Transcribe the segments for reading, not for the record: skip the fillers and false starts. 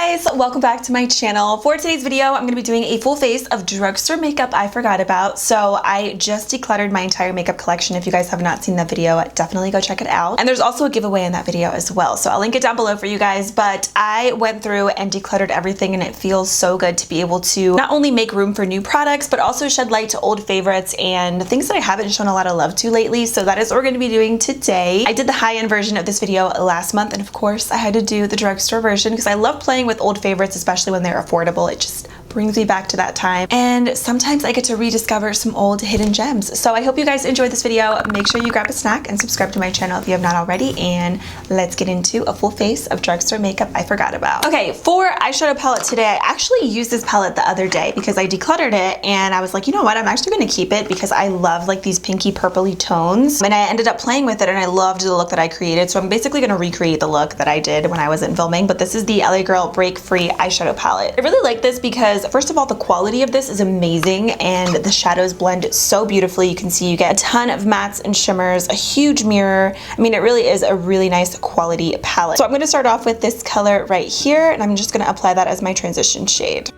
guys, welcome back to my channel. For today's video, I'm going to be doing a full face of drugstore makeup I forgot about. So I just decluttered my entire makeup collection. If you guys have not seen that video, definitely go check it out. And there's also a giveaway in that video as well. So I'll link it down below for you guys. But I went through and decluttered everything, and it feels so good to be able to not only make room for new products, but also shed light to old favorites and things that I haven't shown a lot of love to lately. So that is what we're going to be doing today. I did the high-end version of this video last month, and of course I had to do the drugstore version because I love playing with old favorites, especially when they're affordable. It just brings me back to that time, and sometimes I get to rediscover some old hidden gems. So I hope you guys enjoyed this video. Make sure you grab a snack and subscribe to my channel if you have not already, and let's get into a full face of drugstore makeup I forgot about. Okay, for eyeshadow palette today, I actually used this palette the other day because I decluttered it and I was like, you know what, I'm actually going to keep it because I love like these pinky purpley tones, and I ended up playing with it and I loved the look that I created. So I'm basically going to recreate the look that I did when I wasn't filming, but this is the LA Girl Break Free eyeshadow palette. I really like this because first of all, the quality of this is amazing and the shadows blend so beautifully. You can see you get a ton of mattes and shimmers, a huge mirror. I mean, it really is a really nice quality palette. So I'm going to start off with this color right here, and I'm just going to apply that as my transition shade.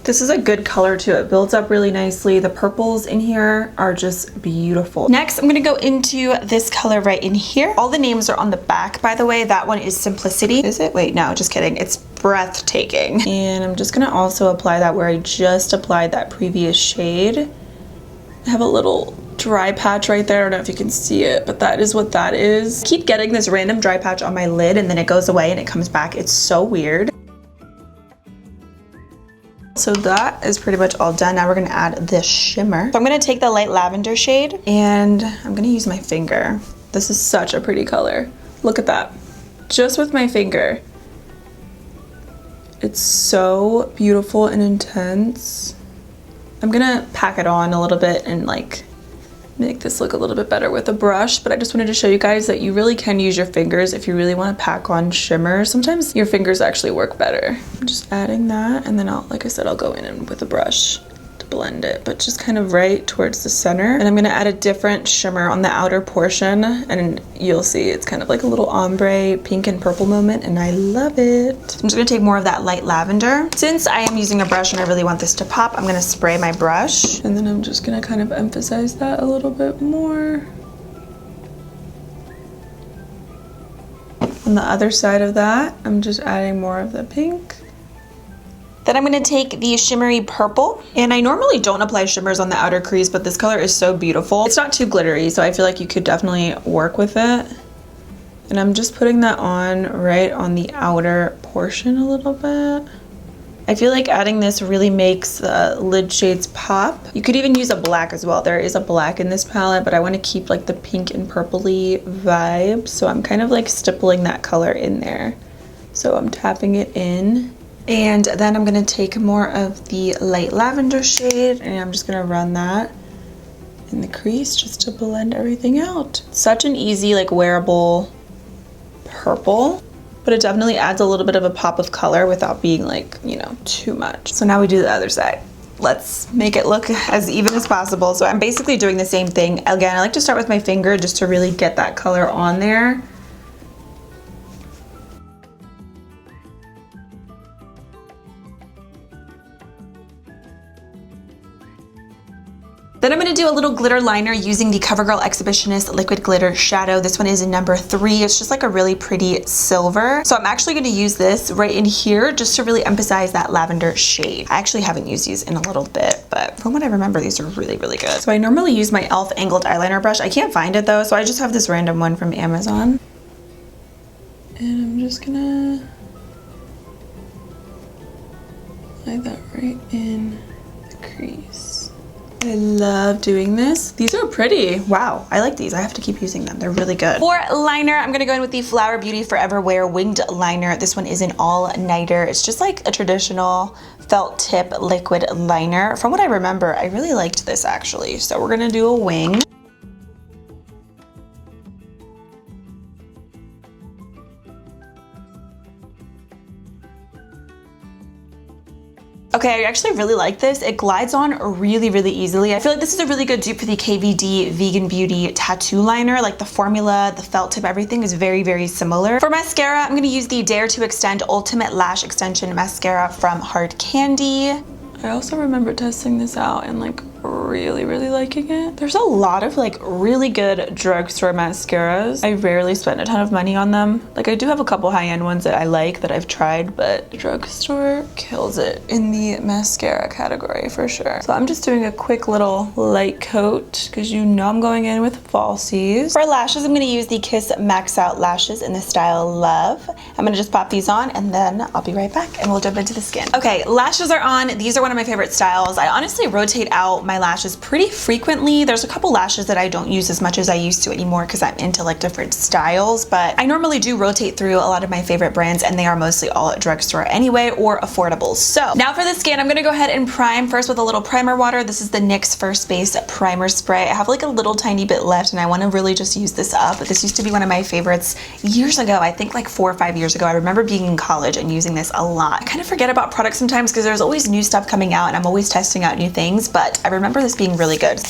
This is a good color too. It builds up really nicely. The purples in here are just beautiful. Next, I'm gonna go into this color right in here. All the names are on the back, by the way. That one is Simplicity. Is it? Wait, no, just kidding. It's Breathtaking. And I'm just gonna also apply that where I just applied that previous shade. I have a little dry patch right there. I don't know if you can see it, but that is what that is. I keep getting this random dry patch on my lid and then it goes away and it comes back. It's so weird. So that is pretty much all done. Now we're gonna add this shimmer. So I'm gonna take the light lavender shade and I'm gonna use my finger. This is such a pretty color. Look at that. Just with my finger. It's so beautiful and intense. I'm gonna pack it on a little bit and like make this look a little bit better with a brush, but I just wanted to show you guys that you really can use your fingers if you really want to pack on shimmer. Sometimes your fingers actually work better. I'm just adding that, and then like I said, I'll go in and with a brush to blend it, but just kind of right towards the center. And I'm gonna add a different shimmer on the outer portion, and you'll see it's kind of like a little ombre pink and purple moment, and I love it. So I'm just gonna take more of that light lavender. Since I am using a brush and I really want this to pop, I'm gonna spray my brush, and then I'm just gonna kind of emphasize that a little bit more. On the other side of that, I'm just adding more of the pink. Then I'm going to take the shimmery purple, and I normally don't apply shimmers on the outer crease, but this color is so beautiful. It's not too glittery, so I feel like you could definitely work with it. And I'm just putting that on right on the outer portion a little bit. I feel like adding this really makes the lid shades pop. You could even use a black as well. There is a black in this palette, but I want to keep like the pink and purpley vibe, so I'm kind of like stippling that color in there. So I'm tapping it in. And then I'm going to take more of the light lavender shade, and I'm just going to run that in the crease just to blend everything out. Such an easy, like, wearable purple, but it definitely adds a little bit of a pop of color without being, like, you know, too much. So now we do the other side. Let's make it look as even as possible. So I'm basically doing the same thing. Again, I like to start with my finger just to really get that color on there. Then I'm going to do a little glitter liner using the CoverGirl Exhibitionist Liquid Glitter Shadow. This one is in number 3. It's just like a really pretty silver. So I'm actually going to use this right in here just to really emphasize that lavender shade. I actually haven't used these in a little bit, but from what I remember, these are really, really good. So I normally use my e.l.f. angled eyeliner brush. I can't find it though, so I just have this random one from Amazon. And I'm just gonna apply that right in the crease. I love doing this. These are pretty. Wow, I like these. I have to keep using them. They're really good. For liner, I'm gonna go in with the Flower Beauty Forever Wear Winged Liner. This one is an all-nighter. It's just like a traditional felt tip liquid liner. From what I remember, I really liked this actually. So we're gonna do a wing. Okay, I actually really like this. It glides on really, really easily. I feel like this is a really good dupe for the KVD Vegan Beauty tattoo liner. Like the formula, the felt tip, everything is very, very similar. For mascara, I'm gonna use the Dare to Extend Ultimate Lash Extension Mascara from Hard Candy. I also remember testing this out and like really, really liking it. There's a lot of like really good drugstore mascaras. I rarely spend a ton of money on them. Like I do have a couple high-end ones that I like that I've tried, but drugstore kills it in the mascara category for sure. So I'm just doing a quick little light coat because you know I'm going in with falsies. For lashes, I'm gonna use the Kiss Max Out Lashes in the style Love. I'm gonna just pop these on and then I'll be right back and we'll jump into the skin. Okay, lashes are on. These are one of my favorite styles. I honestly rotate out my lashes pretty frequently. There's a couple lashes that I don't use as much as I used to anymore because I'm into like different styles, but I normally do rotate through a lot of my favorite brands and they are mostly all at drugstore anyway or affordable. So now for the skin, I'm gonna go ahead and prime first with a little primer water. This is the NYX First Base Primer Spray. I have like a little tiny bit left and I wanna really just use this up. This used to be one of my favorites years ago. I think like 4 or 5 years ago. I remember being in college and using this a lot. I kind of forget about products sometimes because there's always new stuff coming out and I'm always testing out new things, but I remember this being really good.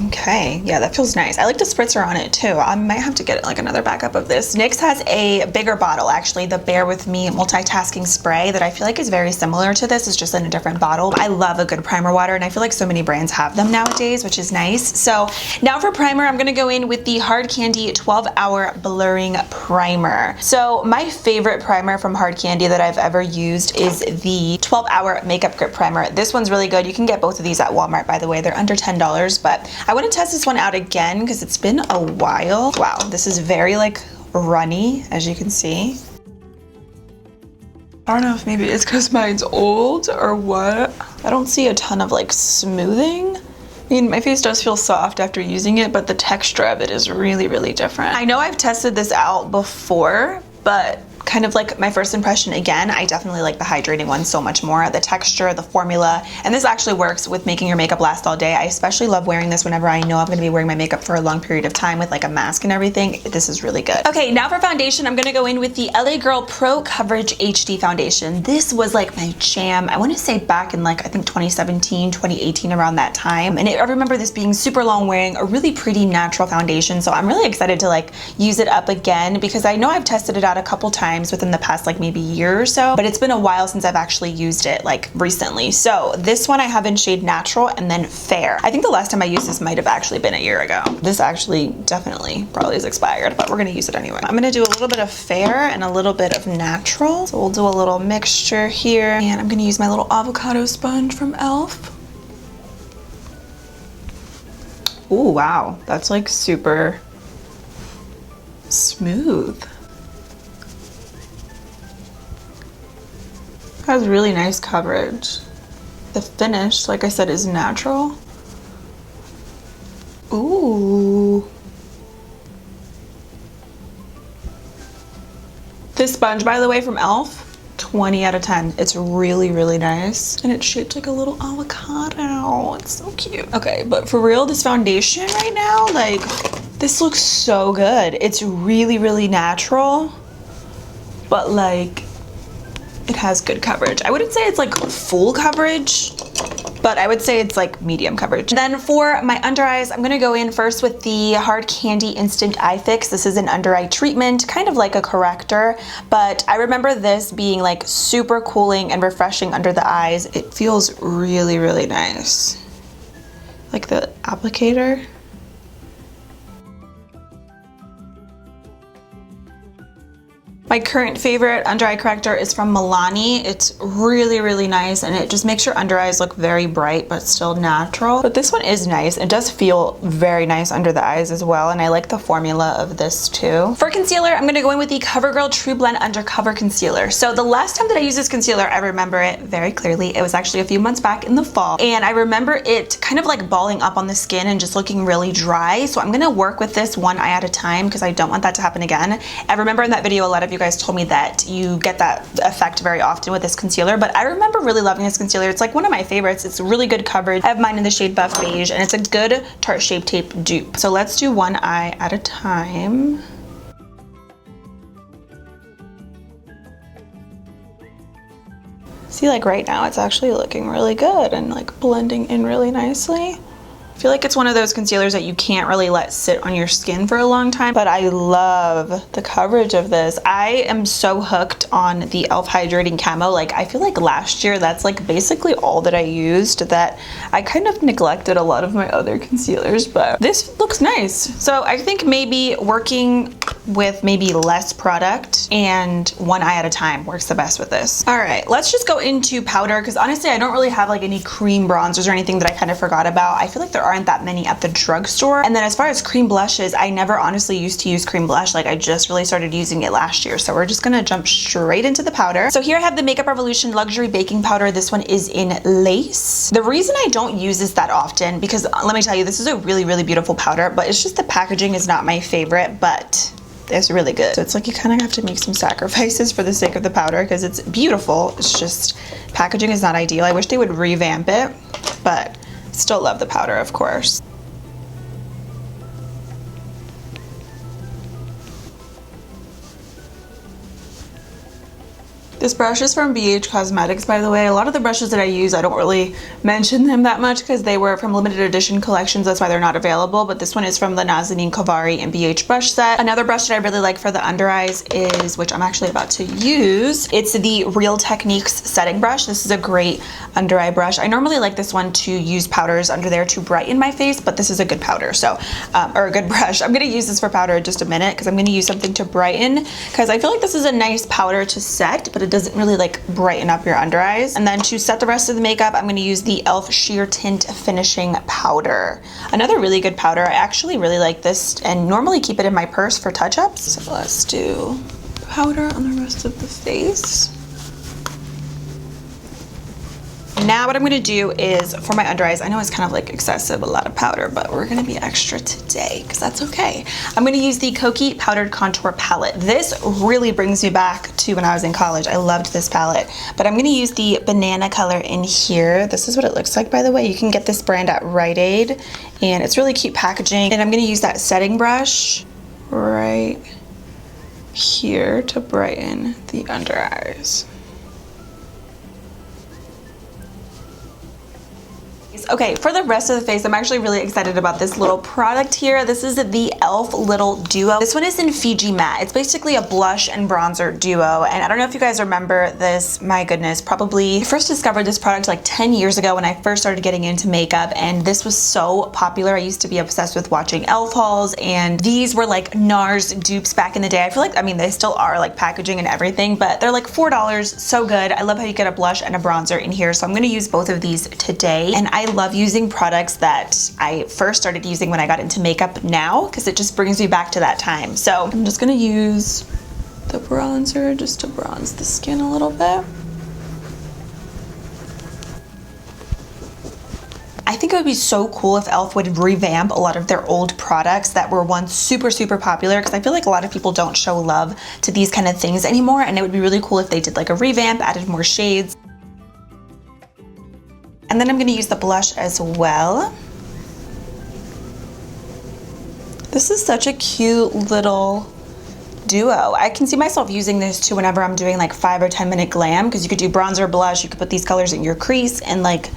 Okay, yeah, that feels nice. I like the spritzer on it too. I might have to get like another backup of this. NYX has a bigger bottle, actually, the Bear With Me multitasking spray that I feel like is very similar to this. It's just in a different bottle. I love a good primer water and I feel like so many brands have them nowadays, which is nice. So now for primer, I'm gonna go in with the Hard Candy 12-Hour Blurring Primer. So my favorite primer from Hard Candy that I've ever used is the 12-Hour Makeup Grip Primer. This one's really good. You can get both of these at Walmart, by the way. They're under $10, but I want to test this one out again because it's been a while. Wow, this is very like runny, as you can see. I don't know if maybe it's because mine's old or what. I don't see a ton of like smoothing. I mean, my face does feel soft after using it, but the texture of it is really, really different. I know I've tested this out before, but kind of like my first impression again, I definitely like the hydrating one so much more. The texture, the formula, and this actually works with making your makeup last all day. I especially love wearing this whenever I know I'm gonna be wearing my makeup for a long period of time with like a mask and everything. This is really good. Okay, now for foundation, I'm gonna go in with the LA Girl Pro Coverage HD Foundation. This was like my jam. I wanna say back in like, I think 2017, 2018, around that time. And I remember this being super long wearing, a really pretty natural foundation. So I'm really excited to like use it up again because I know I've tested it out a couple times within the past like maybe year or so, but it's been a while since I've actually used it like recently. So this one I have in shade Natural and then Fair. I think the last time I used this might have actually been a year ago. This actually definitely probably is expired, but we're gonna use it anyway. I'm gonna do a little bit of Fair and a little bit of Natural. So we'll do a little mixture here and I'm gonna use my little avocado sponge from e.l.f. Oh wow, that's like super smooth. Has really nice coverage. The finish, like I said, is natural. Ooh. This sponge, by the way, from e.l.f., 20 out of 10. It's really, really nice. And it's shaped like a little avocado. It's so cute. Okay, but for real, this foundation right now, like, this looks so good. It's really, really natural, but like, it has good coverage. I wouldn't say it's like full coverage, but I would say it's like medium coverage. Then for my under eyes, I'm gonna go in first with the Hard Candy Instant Eye Fix. This is an under eye treatment, kind of like a corrector, but I remember this being like super cooling and refreshing under the eyes. It feels really, really nice. Like the applicator. My current favorite under eye corrector is from Milani. It's really, really nice and it just makes your under eyes look very bright but still natural. But this one is nice. It does feel very nice under the eyes as well and I like the formula of this too. For concealer, I'm gonna go in with the CoverGirl True Blend Undercover Concealer. So the last time that I used this concealer, I remember it very clearly. It was actually a few months back in the fall and I remember it kind of like balling up on the skin and just looking really dry. So I'm gonna work with this one eye at a time because I don't want that to happen again. I remember in that video, a lot of you guys told me that you get that effect very often with this concealer, but I remember really loving this concealer. It's like one of my favorites. It's really good coverage. I have mine in the shade Buff Beige and it's a good Tarte Shape Tape dupe. So let's do one eye at a time. See, like right now it's actually looking really good and like blending in really nicely. I feel like it's one of those concealers that you can't really let sit on your skin for a long time, but I love the coverage of this. I am so hooked on the e.l.f. Hydrating Camo. Like, I feel like last year that's like basically all that I used, that I kind of neglected a lot of my other concealers, but this looks nice. So I think maybe working with maybe less product and one eye at a time works the best with this. All right, let's just go into powder, because honestly I don't really have like any cream bronzers or anything that I kind of forgot about. I feel like there aren't that many at the drugstore. And then as far as cream blushes, I never honestly used to use cream blush. Like, I just really started using it last year. So we're just gonna jump straight into the powder. So here I have the Makeup Revolution Luxury Baking Powder. This one is in Lace. The reason I don't use this that often, because let me tell you, this is a really, really beautiful powder, but it's just the packaging is not my favorite, but it's really good. So it's like you kind of have to make some sacrifices for the sake of the powder, because it's beautiful. It's just packaging is not ideal. I wish they would revamp it, but still love the powder, of course. This brush is from BH Cosmetics, by the way. A lot of the brushes that I use, I don't really mention them that much because they were from limited edition collections. That's why they're not available. But this one is from the Nazanin Kovari and BH brush set. Another brush that I really like for the under eyes is, which I'm actually about to use, it's the Real Techniques setting brush. This is a great under eye brush. I normally like this one to use powders under there to brighten my face, but this is a good powder, so, or a good brush. I'm gonna use this for powder in just a minute because I'm gonna use something to brighten, because I feel like this is a nice powder to set, but it doesn't really like brighten up your under eyes. And then to set the rest of the makeup, I'm going to use the e.l.f. Sheer Tint Finishing Powder. Another really good powder. I actually really like this and normally keep it in my purse for touch-ups. So let's do powder on the rest of the face. Now what I'm gonna do is, for my under eyes, I know it's kind of like excessive, a lot of powder, but we're gonna be extra today, because that's okay. I'm gonna use the Kokie Powdered Contour Palette. This really brings me back to when I was in college. I loved this palette, but I'm gonna use the banana color in here. This is what it looks like, by the way. You can get this brand at Rite Aid, and it's really cute packaging. And I'm gonna use that setting brush right here to brighten the under eyes. Okay, for the rest of the face, I'm actually really excited about this little product here. This is the e.l.f. Little Duo. This one is in Fiji Matte. It's basically a blush and bronzer duo. And I don't know if you guys remember this. My goodness, probably I first discovered this product like 10 years ago when I first started getting into makeup. And this was so popular. I used to be obsessed with watching e.l.f. hauls. And these were like NARS dupes back in the day. I feel like, I mean, they still are, like packaging and everything, but they're like $4. So good. I love how you get a blush and a bronzer in here. So I'm going to use both of these today. And I love using products that I first started using when I got into makeup now, because it just brings me back to that time. So I'm just gonna use the bronzer just to bronze the skin a little bit. I think it would be so cool if e.l.f. would revamp a lot of their old products that were once super, super popular, because I feel like a lot of people don't show love to these kind of things anymore, and it would be really cool if they did like a revamp, added more shades. And then I'm going to use the blush as well. This is such a cute little duo. I can see myself using this too whenever I'm doing like 5 or 10 minute glam, because you could do bronzer, blush, you could put these colors in your crease and like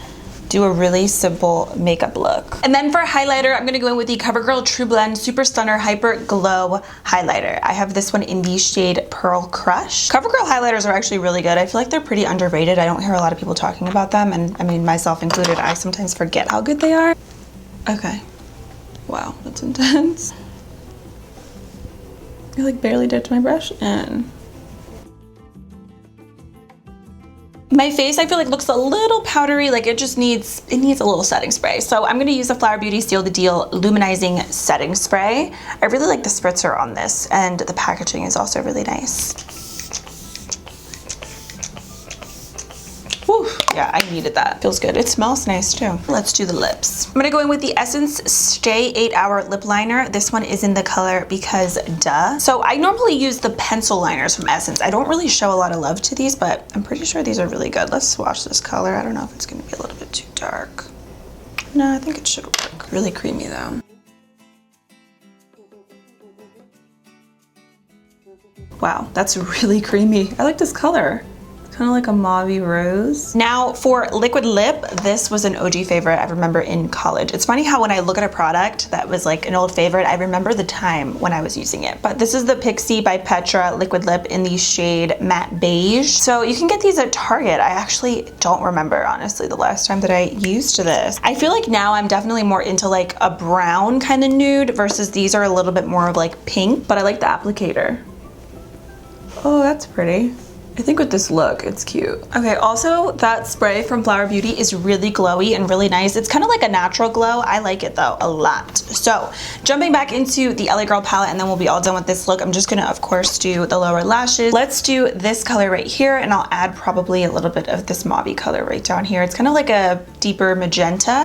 do a really simple makeup look. And then for highlighter, I'm gonna go in with the CoverGirl True Blend Super Stunner Hyper Glow Highlighter. I have this one in the shade Pearl Crush. CoverGirl highlighters are actually really good. I feel like they're pretty underrated. I don't hear a lot of people talking about them, and I mean, myself included, I sometimes forget how good they are. Okay. Wow, that's intense. I like barely dipped my brush in. My face, I feel like, looks a little powdery, like it needs a little setting spray. So I'm gonna use the Flower Beauty Seal the Deal Luminizing Setting Spray. I really like the spritzer on this, and the packaging is also really nice. Whew, yeah, I needed that. Feels good. It smells nice too. Let's do the lips. I'm gonna go in with the Essence Stay 8-Hour Lip Liner. This one is in the color Because Duh. So I normally use the pencil liners from Essence. I don't really show a lot of love to these, but I'm pretty sure these are really good. Let's swatch this color. I don't know if it's gonna be a little bit too dark. No, I think it should work. Really creamy though. Wow, that's really creamy. I like this color. kind of like a mauvey rose. Now for liquid lip, this was an OG favorite I remember in college. It's funny how when I look at a product that was like an old favorite, I remember the time when I was using it. But this is the Pixie by Petra liquid lip in the shade matte beige. So you can get these at Target. I actually don't remember, honestly, the last time that I used this. I feel like now I'm definitely more into like a brown kind of nude versus these are a little bit more of like pink, but I like the applicator. Oh, that's pretty. I think with this look, it's cute. Okay, also that spray from Flower Beauty is really glowy and really nice. It's kind of like a natural glow. I like it though, a lot. So jumping back into the LA Girl palette and then we'll be all done with this look. I'm just gonna, of course, do the lower lashes. Let's do this color right here and I'll add probably a little bit of this mauve color right down here. It's kind of like a deeper magenta.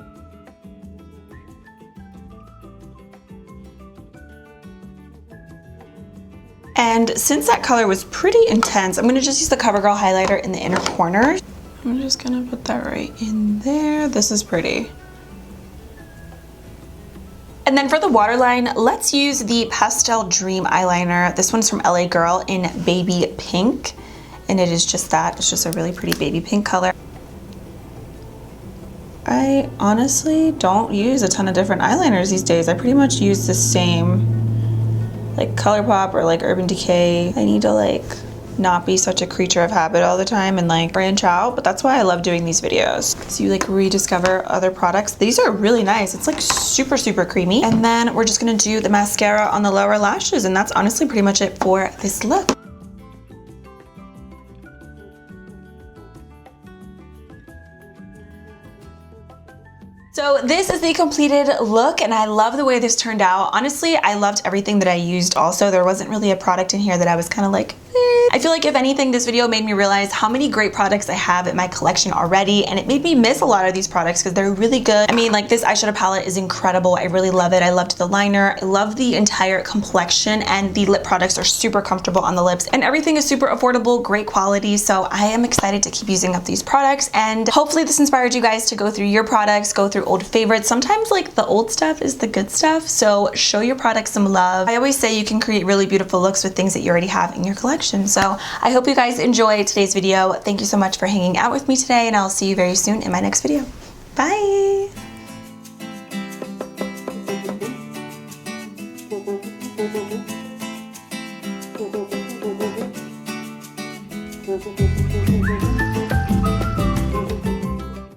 And since that color was pretty intense, I'm gonna just use the CoverGirl highlighter in the inner corner. I'm just gonna put that right in there. This is pretty. And then for the waterline, let's use the Pastel Dream eyeliner. This one's from LA Girl in baby pink. And it is just that, it's just a really pretty baby pink color. I honestly don't use a ton of different eyeliners these days. I pretty much use the same, like ColourPop or like Urban Decay. I need to like not be such a creature of habit all the time and like branch out, but that's why I love doing these videos. So you like rediscover other products. These are really nice. It's like super, super creamy. And then we're just gonna do the mascara on the lower lashes, and that's honestly pretty much it for this look. So this is the completed look and I love the way this turned out. Honestly, I loved everything that I used also. There wasn't really a product in here that I was kind of like, I feel like if anything, this video made me realize how many great products I have in my collection already, and it made me miss a lot of these products because they're really good. I mean, like this eyeshadow palette is incredible. I really love it. I loved the liner. I love the entire complexion, and the lip products are super comfortable on the lips, and everything is super affordable, great quality. So I am excited to keep using up these products, and hopefully this inspired you guys to go through your products, go through old favorites. Sometimes like the old stuff is the good stuff, so show your products some love. I always say you can create really beautiful looks with things that you already have in your collection. So I hope you guys enjoyed today's video. Thank you so much for hanging out with me today, and I'll see you very soon in my next video. Bye!